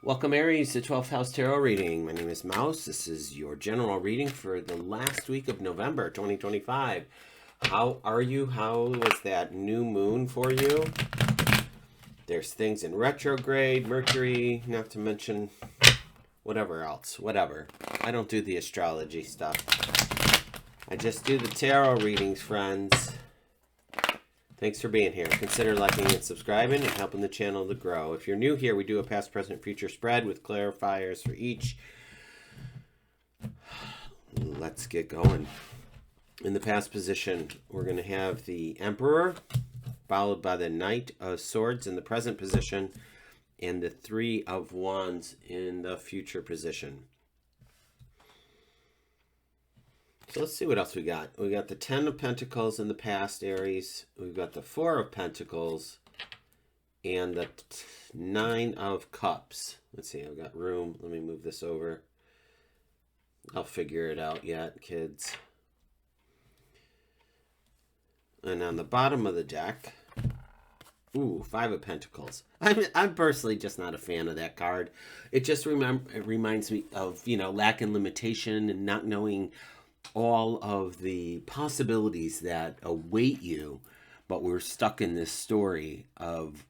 Welcome, Aries, to 12th House Tarot Reading. My name is Mouse. This is your general reading for the last week of November 2025. How are you? How was that new moon for you? There's things in retrograde, Mercury, not to mention whatever else. Whatever. I don't do the astrology stuff. I just do the tarot readings, friends. Thanks for being here. Consider liking and subscribing and helping the channel to grow. If you're new here, we do a past, present, future spread with clarifiers for each. Let's get going. In the past position, we're going to have the Emperor, followed by the Knight of Swords in the present position, and the Three of Wands in the future position. So let's see what else we got. We got the 10 of Pentacles in the past, Aries. We've got the 4 of Pentacles and the 9 of Cups. Let's see, I've got room. Let me move this over. I'll figure it out yet, kids. And on the bottom of the deck, ooh, 5 of Pentacles. I'm personally just not a fan of that card. It just it reminds me of, lack and limitation and not knowing all of the possibilities that await you, but we're stuck in this story of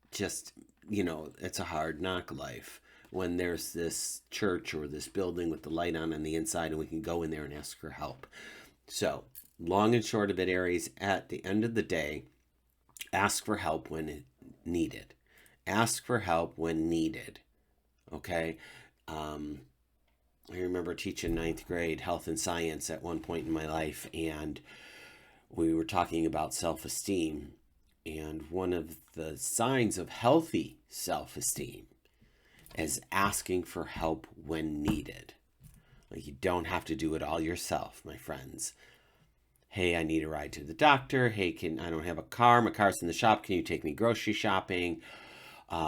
just, it's a hard knock life when there's this church or this building with the light on the inside and we can go in there and ask for help. So long and short of it, Aries, at the end of the day, ask for help when needed. Ask for help when needed. Okay? I remember teaching 9th grade health and science at one point in my life, and we were talking about self-esteem. And one of the signs of healthy self-esteem is asking for help when needed. Like, you don't have to do it all yourself, my friends. Hey, I need a ride to the doctor. Hey, I don't have a car. My car's in the shop. Can you take me grocery shopping?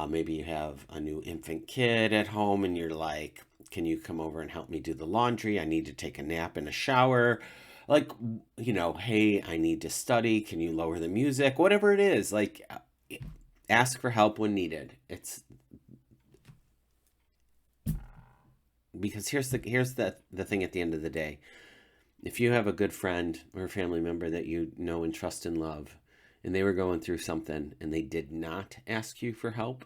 Maybe you have a new infant kid at home and you're like, can you come over and help me do the laundry? I need to take a nap in a shower. Like, hey, I need to study. Can you lower the music? Whatever it is, like, ask for help when needed. It's because here's the thing at the end of the day. If you have a good friend or a family member that you know and trust and love, and they were going through something and they did not ask you for help,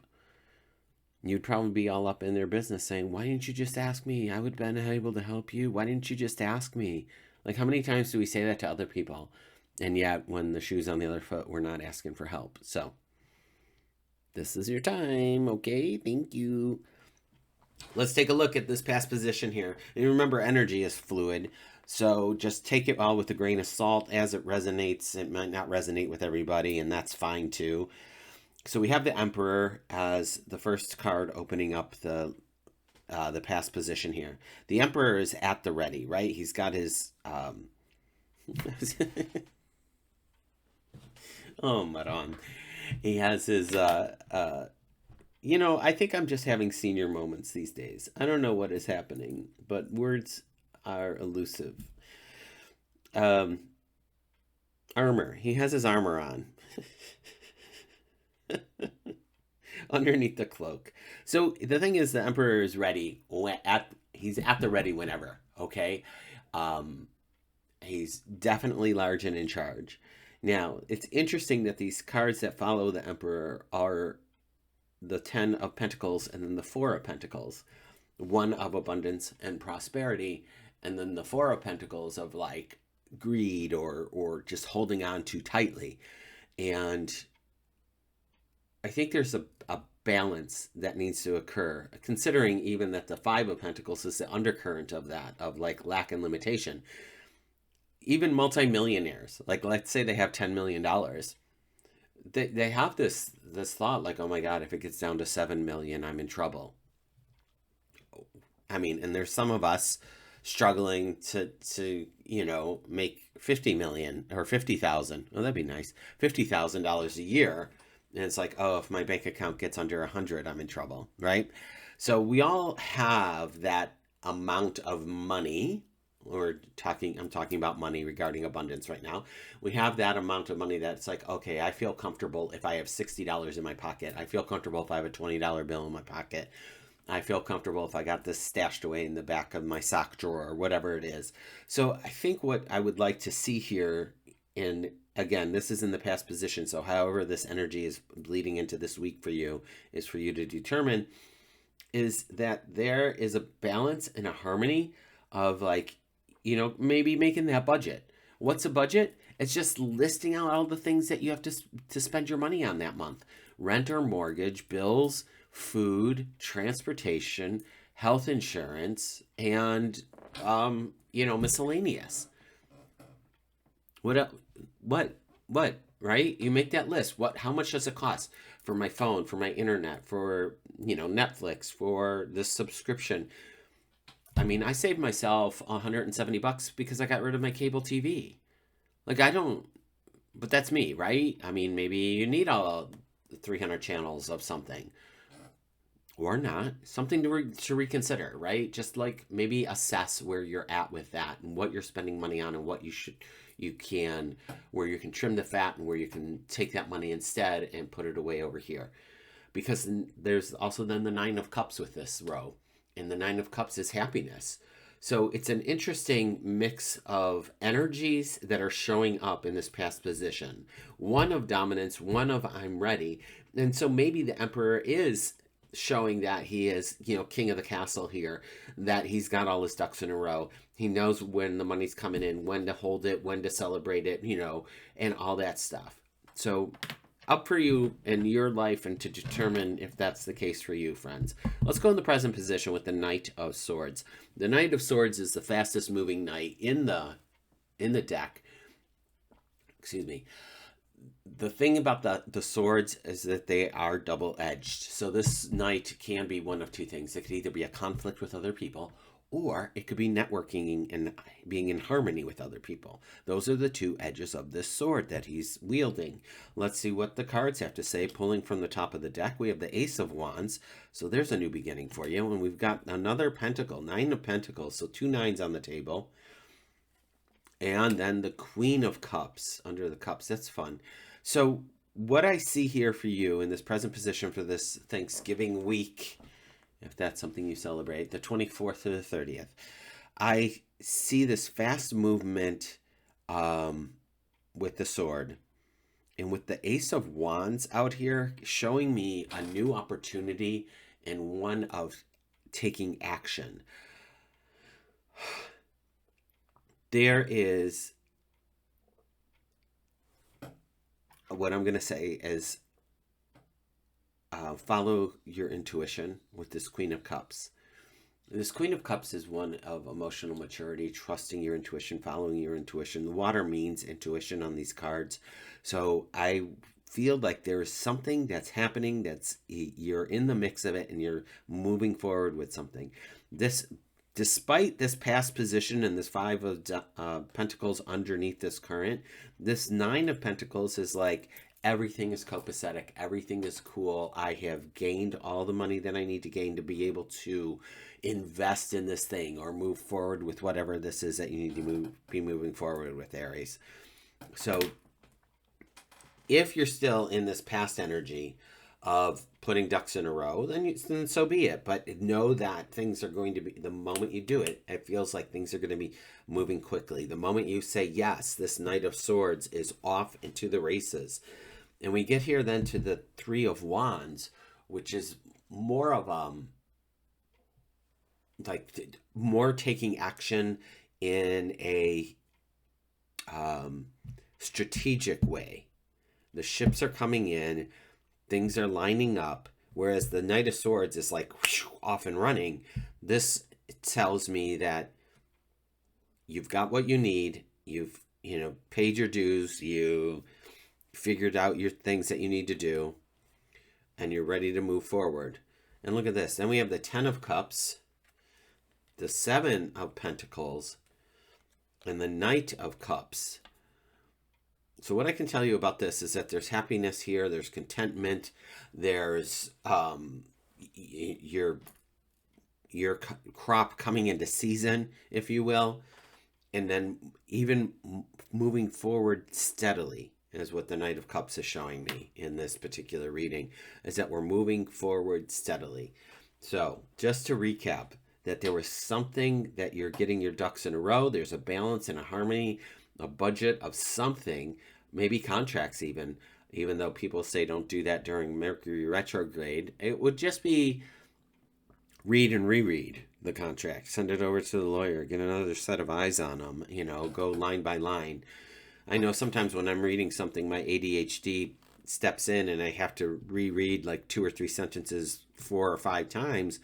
you'd probably be all up in their business saying, why didn't you just ask me? I would have been able to help you. Why didn't you just ask me? Like, how many times do we say that to other people? And yet when the shoe's on the other foot, we're not asking for help. So this is your time. Okay. Thank you. Let's take a look at this past position here. And remember, energy is fluid. So just take it all with a grain of salt as it resonates. It might not resonate with everybody, and that's fine too. So we have the Emperor as the first card opening up the past position here. The Emperor is at the ready, right? He's got his oh, Maron. He has his I think I'm just having senior moments these days. I don't know what is happening, but words are elusive. Armor. He has his armor on. Underneath the cloak. So the thing is, the Emperor is ready. He's at the ready whenever. Okay. He's definitely large and in charge. Now, it's interesting that these cards that follow the Emperor are the 10 of Pentacles and then the 4 of Pentacles. 1 of abundance and prosperity, and then the 4 of Pentacles of like greed or just holding on too tightly. And I think there's a balance that needs to occur, considering even that the 5 of Pentacles is the undercurrent of that, of like lack and limitation. Even multimillionaires, like let's say they have $10 million, they have this thought like, oh my God, if it gets down to 7 million, I'm in trouble. I mean, and there's some of us struggling to make 50 million or 50,000. Oh, that'd be nice. $50,000 a year. And it's like, oh, if my bank account gets under 100, I'm in trouble, right? So we all have that amount of money, I'm talking about money regarding abundance right now. We have that amount of money that's like, okay, I feel comfortable if I have $60 in my pocket. I feel comfortable if I have a $20 bill in my pocket. I feel comfortable if I got this stashed away in the back of my sock drawer or whatever it is. So I think what I would like to see here, and again, this is in the past position, so however this energy is bleeding into this week for you, is for you to determine, is that there is a balance and a harmony of, like, maybe making that budget. What's a budget? It's just listing out all the things that you have to spend your money on that month. Rent or mortgage, bills, food, transportation, health insurance, and miscellaneous. What, right? You make that list. How much does it cost for my phone, for my internet, for, Netflix, for this subscription? I mean, I saved myself $170 because I got rid of my cable TV. Like, but that's me, right? I mean, maybe you need all 300 channels of something. Or not. Something to reconsider, right? Just like maybe assess where you're at with that and what you're spending money on and what where you can trim the fat and where you can take that money instead and put it away over here. Because there's also then the 9 of Cups with this row. And the 9 of Cups is happiness. So it's an interesting mix of energies that are showing up in this past position. One of dominance, one of I'm ready. And so maybe the Emperor is showing that he is, king of the castle here, that he's got all his ducks in a row. He knows when the money's coming in, when to hold it, when to celebrate it, and all that stuff. So up for you in your life and to determine if that's the case for you, friends. Let's go in the present position with the Knight of Swords. The Knight of Swords is the fastest moving knight in the deck. Excuse me. The thing about the swords is that they are double-edged. So this knight can be one of two things. It could either be a conflict with other people, or it could be networking and being in harmony with other people. Those are the two edges of this sword that he's wielding. Let's see what the cards have to say. Pulling from the top of the deck, we have the Ace of Wands. So there's a new beginning for you. And we've got another pentacle, 9 of Pentacles. So 2 9s on the table. And then the Queen of Cups under the cups. That's fun. So what I see here for you in this present position for this Thanksgiving week, if that's something you celebrate, the 24th to the 30th, I see this fast movement with the sword. And with the Ace of Wands out here, showing me a new opportunity and one of taking action. There is, what I'm going to say is, follow your intuition with this Queen of Cups. This Queen of Cups is one of emotional maturity, trusting your intuition, following your intuition. The water means intuition on these cards. So I feel like there is something that's happening you're in the mix of it and you're moving forward with something. Despite this past position and this 5 of Pentacles underneath this current, this 9 of Pentacles is like, everything is copacetic. Everything is cool. I have gained all the money that I need to gain to be able to invest in this thing or move forward with whatever this is that you need to be moving forward with, Aries. So if you're still in this past energy of putting ducks in a row, then so be it. But know that things are going to be, the moment you do it, it feels like things are going to be moving quickly. The moment you say yes, this Knight of Swords is off into the races. And we get here then to the 3 of Wands, which is more of more taking action in a strategic way. The ships are coming in, things are lining up, whereas the Knight of Swords is like whoosh, off and running. This tells me that you've got what you need, you've paid your dues, you figured out your things that you need to do, and you're ready to move forward. And look at this. Then we have the 10 of Cups, the 7 of Pentacles, and the Knight of Cups. So what I can tell you about this is that there's happiness here, there's contentment, there's your crop coming into season, if you will. and then even moving forward steadily is what the Knight of Cups is showing me in this particular reading, is that we're moving forward steadily. So just to recap, that there was something that you're getting your ducks in a row. There's a balance and a harmony, a budget of something, maybe contracts even though people say don't do that during Mercury retrograde. It would just be read and reread the contract, send it over to the lawyer, get another set of eyes on them, go line by line. I know sometimes when I'm reading something, my ADHD steps in and I have to reread like 2 or 3 sentences 4 or 5 times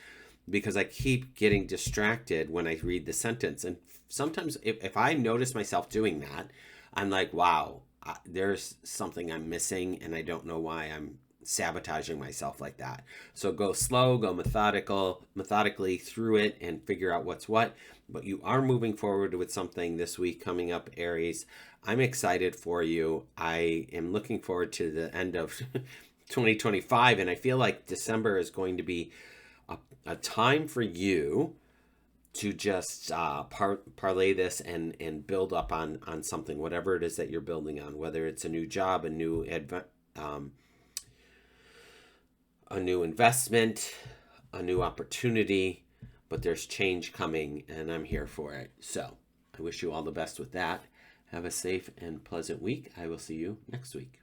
because I keep getting distracted when I read the sentence. And sometimes if I notice myself doing that, I'm like, wow, there's something I'm missing and I don't know why I'm sabotaging myself like that. So go slow, go methodically through it and figure out what's what. But you are moving forward with something this week coming up, Aries. I'm excited for you. I am looking forward to the end of 2025, and I feel like December is going to be a time for you to just parlay this and build up on something, whatever it is that you're building on, whether it's a new job, a new investment, a new opportunity, but there's change coming and I'm here for it. So I wish you all the best with that. Have a safe and pleasant week. I will see you next week.